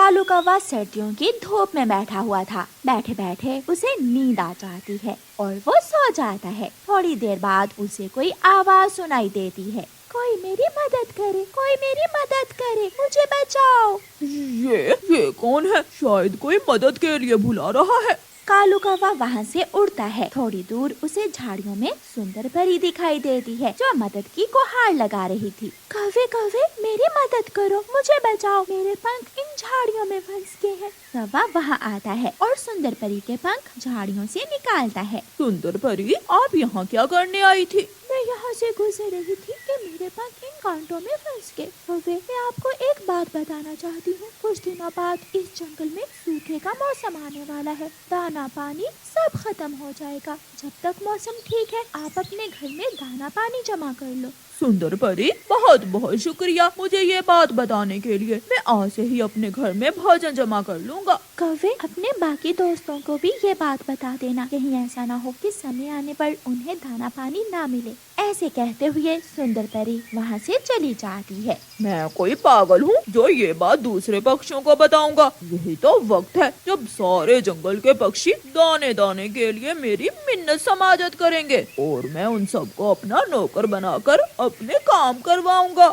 कालू कौवा सर्दियों की धूप में बैठा हुआ था। बैठे बैठे उसे नींद आ जाती है और वो सो जाता है। थोड़ी देर बाद उसे कोई आवाज सुनाई देती है, कोई मेरी मदद करे, कोई मेरी मदद करे, मुझे बचाओ। ये कौन है? शायद कोई मदद के लिए बुला रहा है। कालू कौवा वहाँ से उड़ता है। थोड़ी दूर उसे झाड़ियों में सुंदर परी दिखाई देती है जो मदद की गुहार लगा रही थी। कौवे कौवे मेरी मदद करो, मुझे बचाओ, मेरे पंख इन झाड़ियों में फंस गए हैं। कौवा वहाँ आता है और सुंदर परी के पंख झाड़ियों से निकालता है। सुंदर परी, आप यहाँ क्या करने आई थी? मैं यहाँ से गुजर रही थी कि मेरे पंख इन कांटों में फंस गए। कौवे, मैं आपको एक बात बताना चाहती हूँ। कुछ दिनों बाद इस जंगल में सूखे का मौसम आने वाला है। दाना पानी सब खत्म हो जाएगा। जब तक मौसम ठीक है आप अपने घर में दाना पानी जमा कर लो। सुंदर परी, बहुत बहुत शुक्रिया मुझे ये बात बताने के लिए। मैं आज से ही अपने घर में भोजन जमा कर लूँगा। कौवे, अपने बाकी दोस्तों को भी ये बात बता देना, कहीं ऐसा ना हो कि समय आने पर उन्हें दाना पानी ना मिले। ऐसे कहते हुए सुंदर परी वहाँ से चली जाती है। मैं कोई पागल हूँ जो ये बात दूसरे पक्षियों को बताऊंगा? यही तो वक्त है जब सारे जंगल के पक्षी दाने दाने के लिए मेरी मिन्नत समाजत करेंगे और मैं उन सबको अपना नौकर बनाकर अपने काम करवाऊंगा।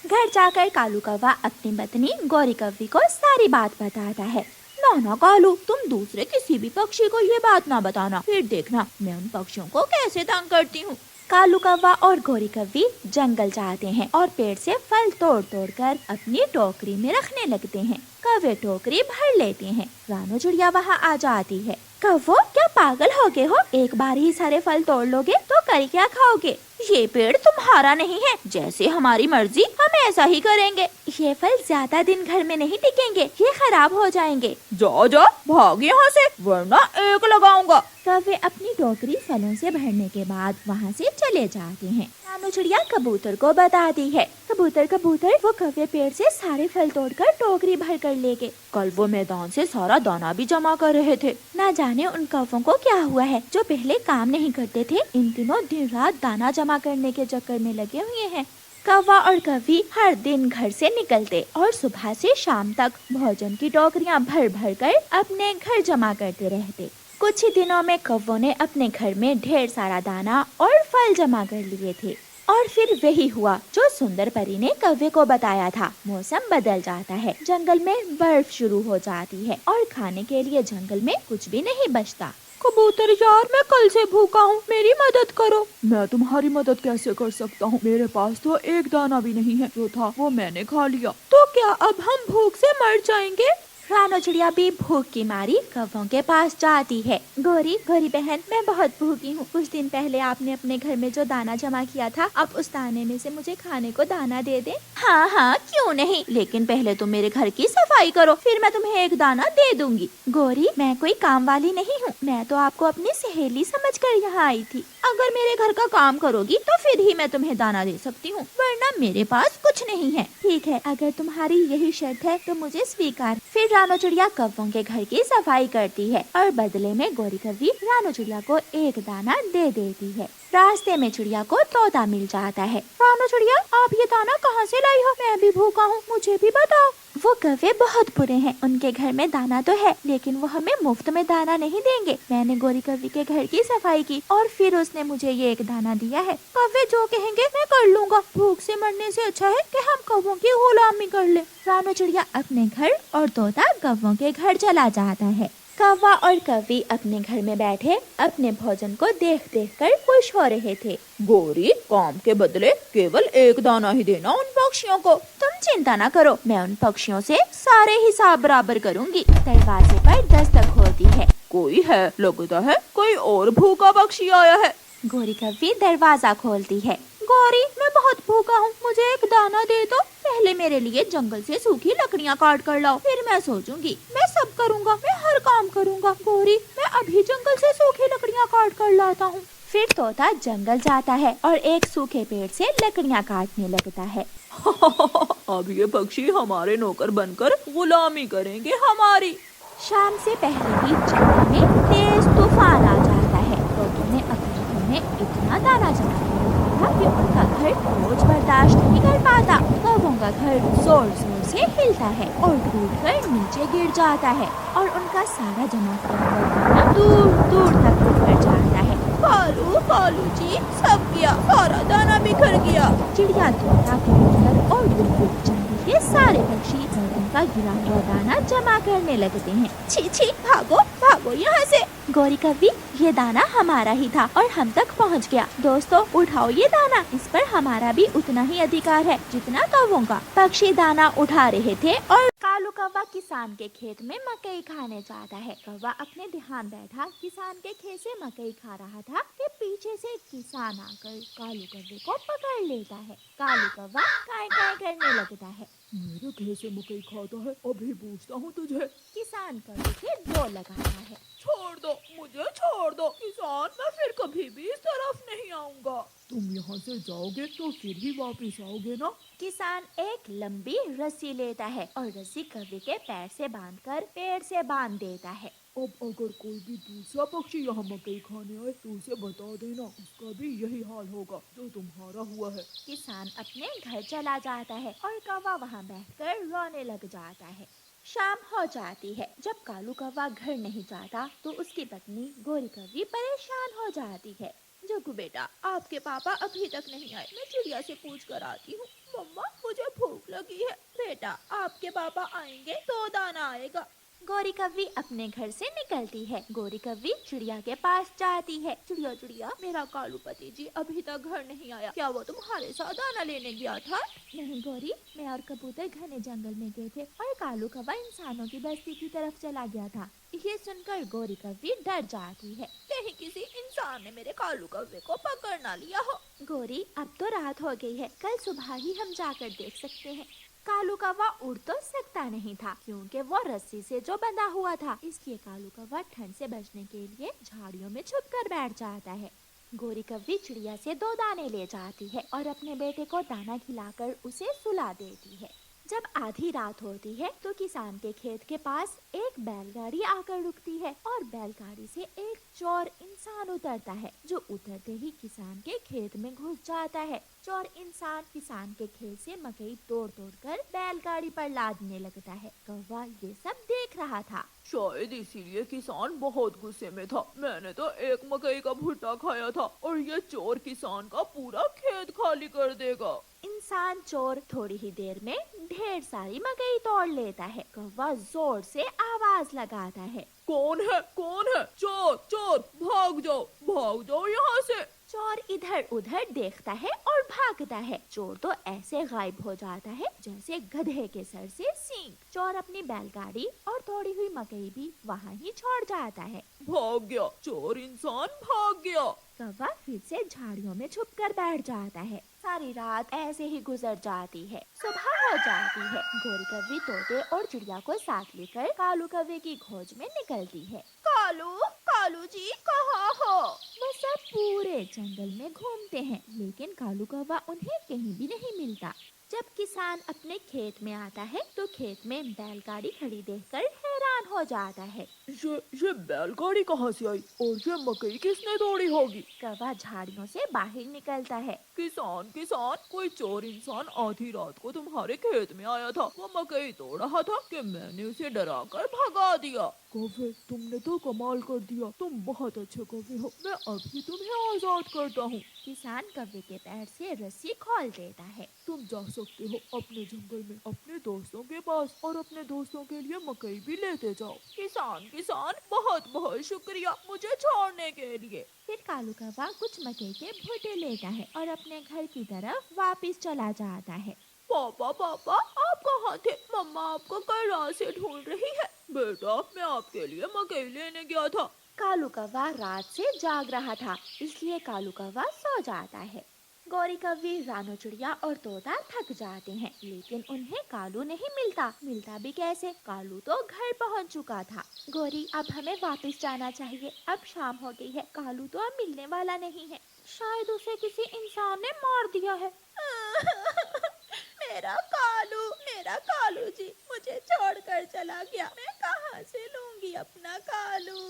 घर जाकर कालू कौवा अपनी पत्नी गौरी कौवी को सारी बात बताता है। ना कालू, तुम दूसरे किसी भी पक्षी को ये बात ना बताना, फिर देखना मैं उन पक्षियों को कैसे तंग करती हूँ। कालू कौवा और गौरी कौवी जंगल जाते हैं और पेड़ से फल तोड़ तोड़ कर अपनी टोकरी में रखने लगते हैं। कौवे टोकरी भर लेते हैं। रानो चिड़िया वहाँ आ जाती है। कौवो, क्या पागल हो गए हो? एक बार ही सारे फल तोड़ लोगे तो कर क्या खाओगे? ये पेड़ तुम्हारा नहीं है, जैसे हमारी मर्जी हम ऐसा ही करेंगे। ये फल ज्यादा दिन घर में नहीं टिकेंगे, ये खराब हो जाएंगे। जा जा भाग यहाँ से, वरना एक लगाऊंगा। कौवे अपनी टोकरी फलों से भरने के बाद वहाँ से चले जाते हैं। रानो चिड़िया कबूतर को बताती है। कबूतर कबूतर, वो कौवे पेड़ से सारे फल तोड़कर टोकरी भर कर ले गए। कल वो मैदान से सारा दाना भी जमा कर रहे थे। ना जाने उन कौवों को क्या हुआ है जो पहले काम नहीं करते थे, इन दिनों दिन रात दाना जमा करने के चक्कर में लगे हुए हैं। कौवा और कौवी हर दिन घर से निकलते और सुबह से शाम तक भोजन की टोकरियां भर भर कर अपने घर जमा करते रहते। कुछ ही दिनों में कौवों ने अपने घर में ढेर सारा दाना और फल जमा कर लिए थे। और फिर वही हुआ जो सुंदर परी ने कौवे को बताया था। मौसम बदल जाता है, जंगल में बर्फ शुरू हो जाती है और खाने के लिए जंगल में कुछ भी नहीं बचता। कबूतर यार, मैं कल से भूखा हूँ, मेरी मदद करो। मैं तुम्हारी मदद कैसे कर सकता हूँ? मेरे पास तो एक दाना भी नहीं है, जो था वो मैंने खा लिया। तो क्या अब हम भूख से मर जाएंगे? रानो चिड़िया भी भूख की मारी कौवों के पास जाती है। गोरी गोरी बहन, मैं बहुत भूखी हूँ। कुछ दिन पहले आपने अपने घर में जो दाना जमा किया था, अब उस दाने में से मुझे खाने को दाना दे दे। हाँ हाँ, क्यों नहीं, लेकिन पहले तुम मेरे घर की सफाई करो, फिर मैं तुम्हें एक दाना दे दूंगी। गोरी, मैं कोई काम वाली नहीं हूँ, मैं तो आपको अपनी सहेली समझकर यहाँ आई थी। अगर मेरे घर का काम करोगी तो फिर ही मैं तुम्हें दाना दे सकती हूँ, वरना मेरे पास कुछ नहीं है। ठीक है, अगर तुम्हारी यही शर्त है तो मुझे स्वीकार। फिर रानो चिड़िया कौवों के घर की सफाई करती है और बदले में गौरी कौवी रानो चिड़िया को एक दाना दे देती है। रास्ते में चिड़िया को तोता मिल जाता है। रानो चिड़िया, आप ये दाना कहाँ से लाई हो? मैं भी भूखा हूँ, मुझे भी बताओ। वो कौवे बहुत बुरे हैं, उनके घर में दाना तो है लेकिन वो हमें मुफ्त में दाना नहीं देंगे। मैंने गौरी कौवी के घर की सफाई की और फिर उसने मुझे ये एक दाना दिया है। कौवे जो कहेंगे मैं कर लूँगा, भूख से मरने से अच्छा है कि हम कौवों की गुलामी कर ले। रानो चिड़िया अपने घर और तोता कौवों के घर चला जाता है। कौवा और कौवी अपने घर में बैठे अपने भोजन को देख देख कर खुश हो रहे थे। गोरी, काम के बदले केवल एक दाना ही देना उन पक्षियों को। तुम चिंता न करो, मैं उन पक्षियों से सारे हिसाब बराबर करूंगी। दरवाजे पर दस्तक होती है। कोई है, लगता है कोई और भूखा पक्षी आया है। गौरी कौवी दरवाजा खोलती है। गौरी, मैं बहुत भूखा हूँ, मुझे एक दाना दे दो। पहले मेरे लिए जंगल से सूखी लकड़ियाँ काट कर लाओ, फिर मैं सोचूंगी। मैं सब करूँगा, मैं हर काम करूँगा। गौरी, मैं अभी जंगल से सूखी लकड़ियाँ काट कर लाता हूँ। फिर तोता जंगल जाता है और एक सूखे पेड़ से लकड़ियाँ काटने लगता है। अब ये पक्षी हमारे नौकर बनकर गुलामी करेंगे हमारी। शाम से पहले ही जंगल में तेज तूफान आ जाता है। तोतों ने अपने घर में इतना दाना जमा किया था कि उनका घर रोज बर्दाश्त नहीं कर पाता। कौवों का घर जोर जोर से हिलता है और टूटकर नीचे गिर जाता है और उनका सारा जमा किया हुआ दाना दूर दूर तक उड़कर जाता है। कालू कालू जी, सब गया, सारा दाना बिखर गया। चिड़िया, तोता, कबूतर और बुलबुल, जंगल के सारे पक्षी उनका गिरा हुआ दाना जमा करने लगते हैं। छी छी, भागो भागो यहाँ से। गौरी कवि, ये दाना हमारा ही था और हम तक पहुँच गया। दोस्तों, उठाओ ये दाना, इस पर हमारा भी उतना ही अधिकार है जितना कौवों का। पक्षी दाना उठा रहे थे और कालू कौवा किसान के खेत में मकई खाने जाता है। कौवा अपने ध्यान बैठा किसान के खेत से मकई खा रहा था कि पीछे से किसान आकर कालू कौवे को पकड़ लेता है। कालू कौवा काय काय करने लगता है। मेरे खेत से मकई खाता है, अभी पूछता हूँ तुझे। किसान कौवे से जोर लगाता है। छोड़ दो, मुझे छोड़ दो किसान, मैं फिर कभी भी इस तरफ नहीं आऊँगा। तुम यहाँ से जाओगे तो फिर ही वापस आओगे ना? किसान एक लंबी रस्सी लेता है और रस्सी कौवे के पैर से बांधकर पेड़ से बांध देता है। अब अगर कोई भी दूसरा पक्षी यहाँ मकई खाने आए तो उसे बता देना, उसका भी यही हाल होगा जो तुम्हारा हुआ है। किसान अपने घर चला जाता है और कौवा वहाँ बैठकर रोने लग जाता है। शाम हो जाती है। जब कालू कौवा घर नहीं जाता तो उसकी पत्नी गौरी कवि परेशान हो जाती है। जग्गू बेटा, आपके पापा अभी तक नहीं आए, मैं चिड़िया से पूछ कर आती हूँ। मम्मा, मुझे भूख लगी है। बेटा, आपके पापा आएंगे तो दाना आएगा। गौरी कवि अपने घर से निकलती है। गौरी कवि चिड़िया के पास जाती है। चिड़िया चिड़िया, मेरा कालू पति जी अभी तक घर नहीं आया, क्या वो तुम्हारे साथ दाना लेने गया था? नहीं गौरी, मैं और कबूतर घने जंगल में गए थे और कालू कौवा इंसानों की बस्ती की तरफ चला गया था। ये सुनकर गौरी कवि डर जाती है। कहीं किसी इंसान ने मेरे कालू कौवे को पकड़ ना लिया हो। गौरी, अब तो रात हो गई है, कल सुबह ही हम जाकर देख सकते हैं। कालू कौवा उड़ तो सकता नहीं था क्योंकि वो रस्सी से जो बंधा हुआ था, इसलिए कालू कौवा ठंड से बचने के लिए झाड़ियों में छुप कर बैठ जाता है। गौरी कवि चिड़िया से 2 दाने ले जाती है और अपने बेटे को दाना खिलाकर उसे सुला देती है। जब आधी रात होती है तो किसान के खेत के पास एक बैलगाड़ी आकर रुकती है और बैलगाड़ी से एक चोर इंसान उतरता है, जो उतरते ही किसान के खेत में घुस जाता है। चोर इंसान किसान के खेत से मकई तोड़ तोड़ कर बैलगाड़ी पर लादने लगता है। कौवा ये सब देख रहा था। शायद इसीलिए किसान बहुत गुस्से में था। मैंने तो एक मकई का भुट्टा खाया था और ये चोर किसान का पूरा खेत खाली कर देगा। इंसान चोर थोड़ी ही देर में ढेर सारी मकई तोड़ लेता है। कौवा जोर से आवाज लगाता है, कौन है? कौन है? चोर चोर, भाग जाओ यहाँ से। चोर इधर उधर देखता है और भागता है। चोर तो ऐसे गायब हो जाता है जैसे गधे के सर से सींग। चोर अपनी बैलगाड़ी और तोड़ी हुई मकई भी वहाँ ही छोड़ जाता है। भाग गया, चोर इंसान भाग गया। कौवा फिर से झाड़ियों में छुप कर बैठ जाता है। सारी रात ऐसे ही गुजर जाती है। सुबह हो जाती है। गौरी कवि तोते और चिड़िया को साथ लेकर कालू कौवे की खोज में निकलती है। कालू जी कहाँ हो? वो सब पूरे जंगल में घूमते हैं, लेकिन कालू कौवा उन्हें कहीं भी नहीं मिलता। जब किसान अपने खेत में आता है तो खेत में बैलगाड़ी खड़ी देखकर हैरान हो जाता है। ये बैलगाड़ी कहाँ से आई और ये मकई किसने तोड़ी होगी? कौवा झाड़ियों से बाहर निकलता है। किसान, कोई चोर इंसान आधी रात को तुम्हारे खेत में आया था। वो मकई तोड़ रहा था कि मैंने उसे डराकर भगा दिया। कौवे, तुमने तो कमाल कर दिया, तुम बहुत अच्छे कौवे हो, मैं अभी तुम्हें आजाद करता हूँ। किसान कौवे के पैर से रस्सी खोल देता है। तुम जा सकते हो अपने जंगल में अपने दोस्तों के पास और अपने दोस्तों के लिए मकई भी लेते जाओ। किसान, बहुत बहुत शुक्रिया मुझे छोड़ने के लिए। फिर कालू कौवा कुछ मकई के भुट्टे लेता है और अपने घर की तरफ वापस चला जाता है। पापा आप कहाँ थे? मम्मा आपको कल रात से ढूंढ रही है। बेटा, मैं आपके लिए मकई लेने गया था। कालू कौवा रात से जाग रहा था, इसलिए कालू कौवा सो जाता है। गौरी कवि, रानो चिड़िया और तोता थक जाते हैं, लेकिन उन्हें कालू नहीं मिलता भी कैसे? कालू तो घर पहुंच चुका था। गौरी, अब हमें वापस जाना चाहिए, अब शाम हो गई है। कालू तो अब मिलने वाला नहीं है, शायद उसे किसी इंसान ने मार दिया है। मेरा कालू जी मुझे छोड़कर चला गया, मैं कहाँ से लूंगी अपना कालू?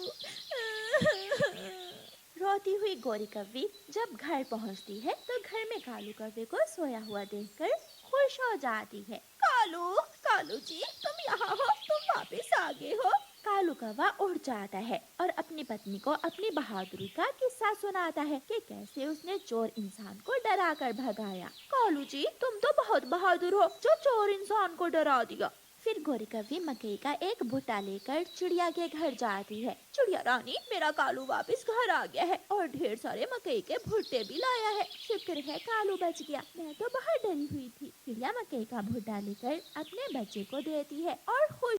रोती हुई गौरी कवि जब घर पहुंचती है तो घर में कालू कौवे को सोया हुआ देखकर खुश हो जाती है। कालू, कालू जी तुम यहाँ हो, तुम वापस आ गए हो। कालू कौवा उड़ जाता है और अपनी पत्नी को अपनी बहादुरी का किस्सा सुनाता है कि कैसे उसने चोर इंसान को डरा कर भगाया। कालू जी तुम तो बहुत बहादुर हो जो चोर इंसान को डरा दिया। फिर गोरी कौवी मकई का एक भुट्टा लेकर चिड़िया के घर जाती है। चिड़िया रानी, मेरा कालू वापस घर आ गया है और ढेर सारे मकई के भुट्टे भी लाया है। शुक्र है कालू बच गया, मैं तो बहुत डरी हुई थी। चिड़िया मकई का भुट्टा लेकर अपने बच्चे को देती है और खुश